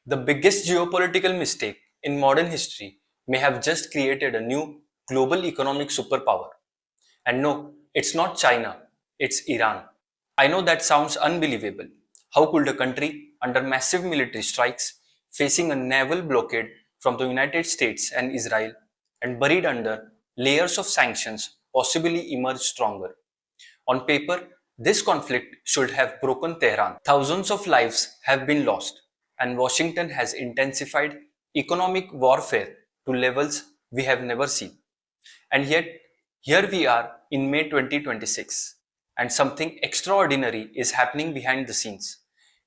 The biggest geopolitical mistake in modern history may have just created a new global economic superpower. And no, it's not China, it's Iran. I know that sounds unbelievable. How could a country under massive military strikes, facing a naval blockade from the United States and Israel, and buried under layers of sanctions, possibly emerge stronger? On paper, this conflict should have broken Tehran. Thousands of lives have been lost, and Washington has intensified economic warfare to levels we have never seen. And yet, here we are in May 2026, and something extraordinary is happening behind the scenes.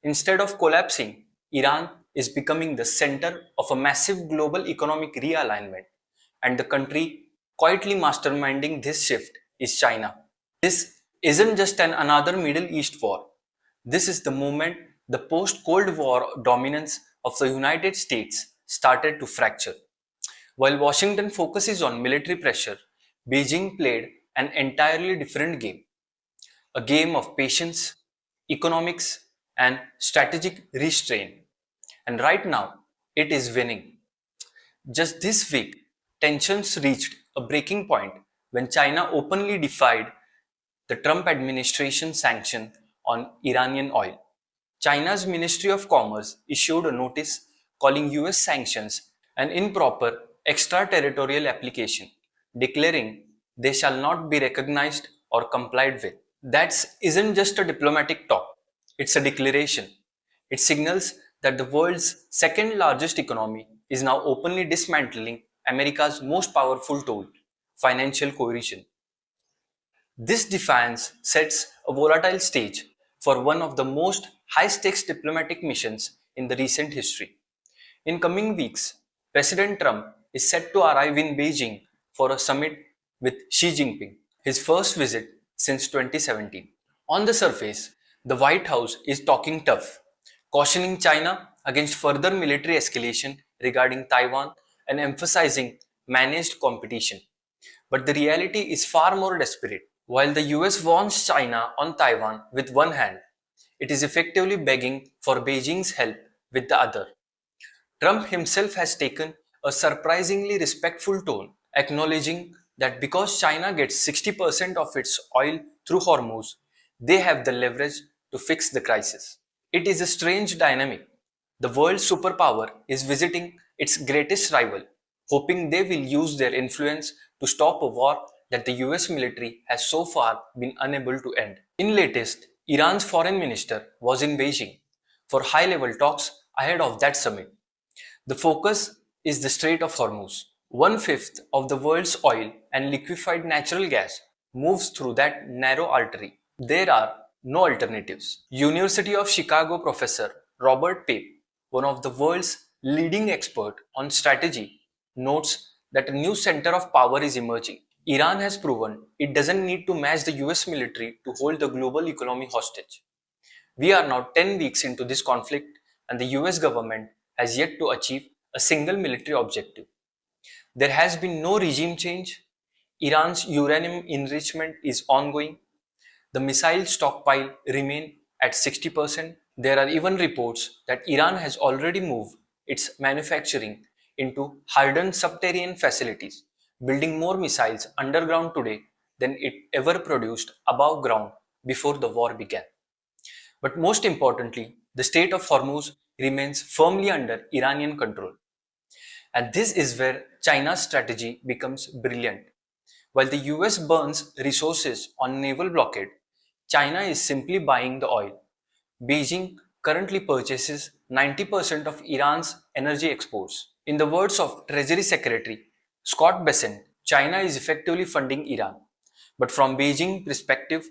Instead of collapsing, Iran is becoming the center of a massive global economic realignment, and the country quietly masterminding this shift is China. This isn't just another Middle East war. This is the moment the post Cold War dominance of the United States started to fracture. While Washington focuses on military pressure, Beijing played an entirely different game, a game of patience, economics, and strategic restraint. And right now, it is winning. Just this week, tensions reached a breaking point when China openly defied the Trump administration sanction on Iranian oil. China's Ministry of Commerce issued a notice calling US sanctions an improper extraterritorial application, declaring they shall not be recognized or complied with. That isn't just a diplomatic talk, it's a declaration. It signals that the world's second largest economy is now openly dismantling America's most powerful tool, financial coercion. This defiance sets a volatile stage for one of the most high stakes diplomatic missions in the recent history. In coming weeks, President Trump is set to arrive in Beijing for a summit with Xi Jinping, his first visit since 2017. On the surface, the White House is talking tough, cautioning China against further military escalation regarding Taiwan and emphasizing managed competition. But the reality is far more desperate. While the US warns China on Taiwan with one hand, it is effectively begging for Beijing's help with the other. Trump himself has taken a surprisingly respectful tone, acknowledging that because China gets 60% of its oil through Hormuz, they have the leverage to fix the crisis. It is a strange dynamic. The world superpower is visiting its greatest rival, hoping they will use their influence to stop a war that the US military has so far been unable to end. In latest, Iran's foreign minister was in Beijing for high-level talks ahead of that summit. The focus is the Strait of Hormuz. One-fifth of the world's oil and liquefied natural gas moves through that narrow artery. There are no alternatives. University of Chicago professor Robert Pape, one of the world's leading experts on strategy, notes that a new center of power is emerging. Iran has proven it doesn't need to match the US military to hold the global economy hostage. We are now 10 weeks into this conflict, and the US government has yet to achieve a single military objective. There has been no regime change. Iran's uranium enrichment is ongoing. The missile stockpile remains at 60%. There are even reports that Iran has already moved its manufacturing into hardened subterranean facilities, building more missiles underground today than it ever produced above ground before the war began. But most importantly, the Strait of Hormuz remains firmly under Iranian control. And this is where China's strategy becomes brilliant. While the US burns resources on naval blockade, China is simply buying the oil. Beijing currently purchases 90% of Iran's energy exports. In the words of Treasury Secretary Scott Bessent, China is effectively funding Iran. But from Beijing perspective,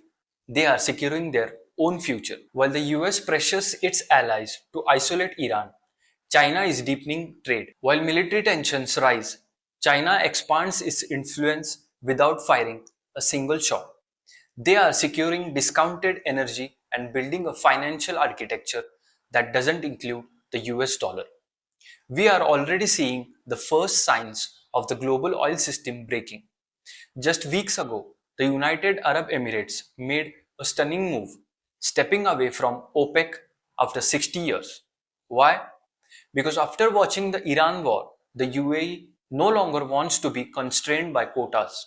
they are securing their own future. While the US pressures its allies to isolate Iran, China is deepening trade. While military tensions rise, China expands its influence without firing a single shot. They are securing discounted energy and building a financial architecture that doesn't include the US dollar. We are already seeing the first signs of the global oil system breaking. Just weeks ago, the United Arab Emirates made a stunning move, stepping away from OPEC after 60 years. Why? Because after watching the Iran war, the UAE no longer wants to be constrained by quotas.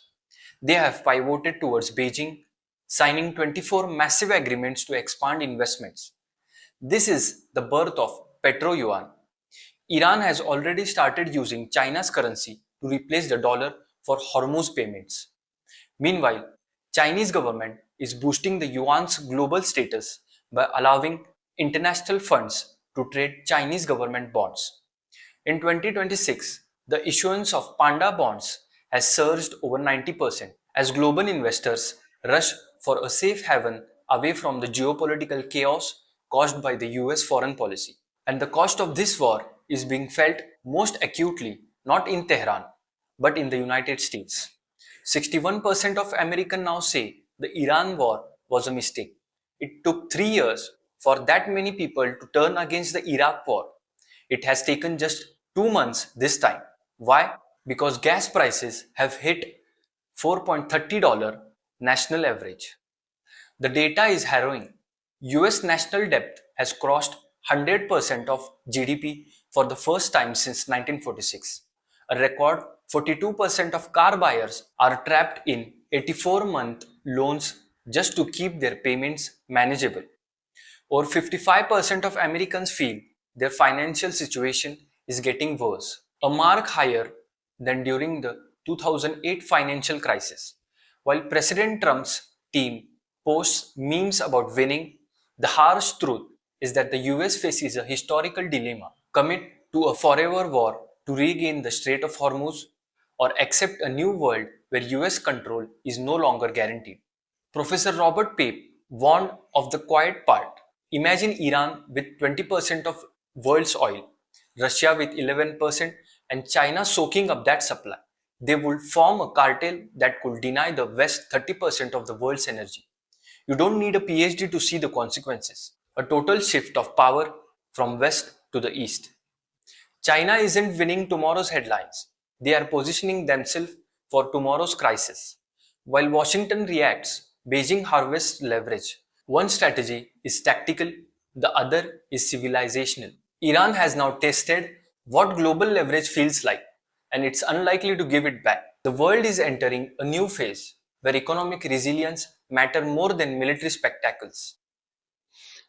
They have pivoted towards Beijing, signing 24 massive agreements to expand investments. This is the birth of Petro-Yuan. Iran has already started using China's currency to replace the dollar for Hormuz payments. Meanwhile, Chinese government is boosting the yuan's global status by allowing international funds to trade Chinese government bonds. In 2026, the issuance of panda bonds has surged over 90% as global investors rush for a safe haven away from the geopolitical chaos caused by the US foreign policy. And the cost of this war is being felt most acutely not in Tehran but in the United States. 61% of Americans now say the Iran war was a mistake. It took 3 years for that many people to turn against the Iraq war. It has taken just 2 months this time. Why? Because gas prices have hit $4.30 national average. The data is harrowing. US national debt has crossed 100% of GDP for the first time since 1946. A record 42% of car buyers are trapped in 84-month loans just to keep their payments manageable. Over 55% of Americans feel their financial situation is getting worse, a mark higher than during the 2008 financial crisis. While President Trump's team posts memes about winning, the harsh truth is that the US faces a historical dilemma: commit to a forever war to regain the Strait of Hormuz, or accept a new world where US control is no longer guaranteed. Professor Robert Pape warned of the quiet part. Imagine Iran with 20% of world's oil, Russia with 11%, and China soaking up that supply. They would form a cartel that could deny the West 30% of the world's energy. You don't need a PhD to see the consequences. A total shift of power from West to the East. China isn't winning tomorrow's headlines. They are positioning themselves for tomorrow's crisis. While Washington reacts, Beijing harvests leverage. One strategy is tactical, the other is civilizational. Iran has now tested what global leverage feels like, and it's unlikely to give it back. The world is entering a new phase where economic resilience matters more than military spectacles,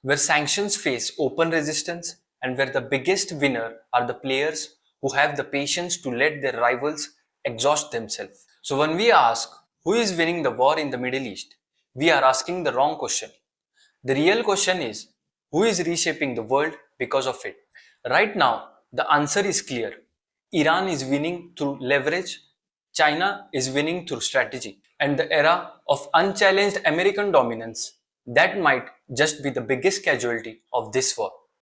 where sanctions face open resistance, and where the biggest winner are the players who have the patience to let their rivals exhaust themselves. So when we ask who is winning the war in the Middle East, we are asking the wrong question. The real question is who is reshaping the world because of it? Right now, the answer is clear. Iran is winning through leverage, China is winning through strategy, and the era of unchallenged American dominance, that might just be the biggest casualty of this war.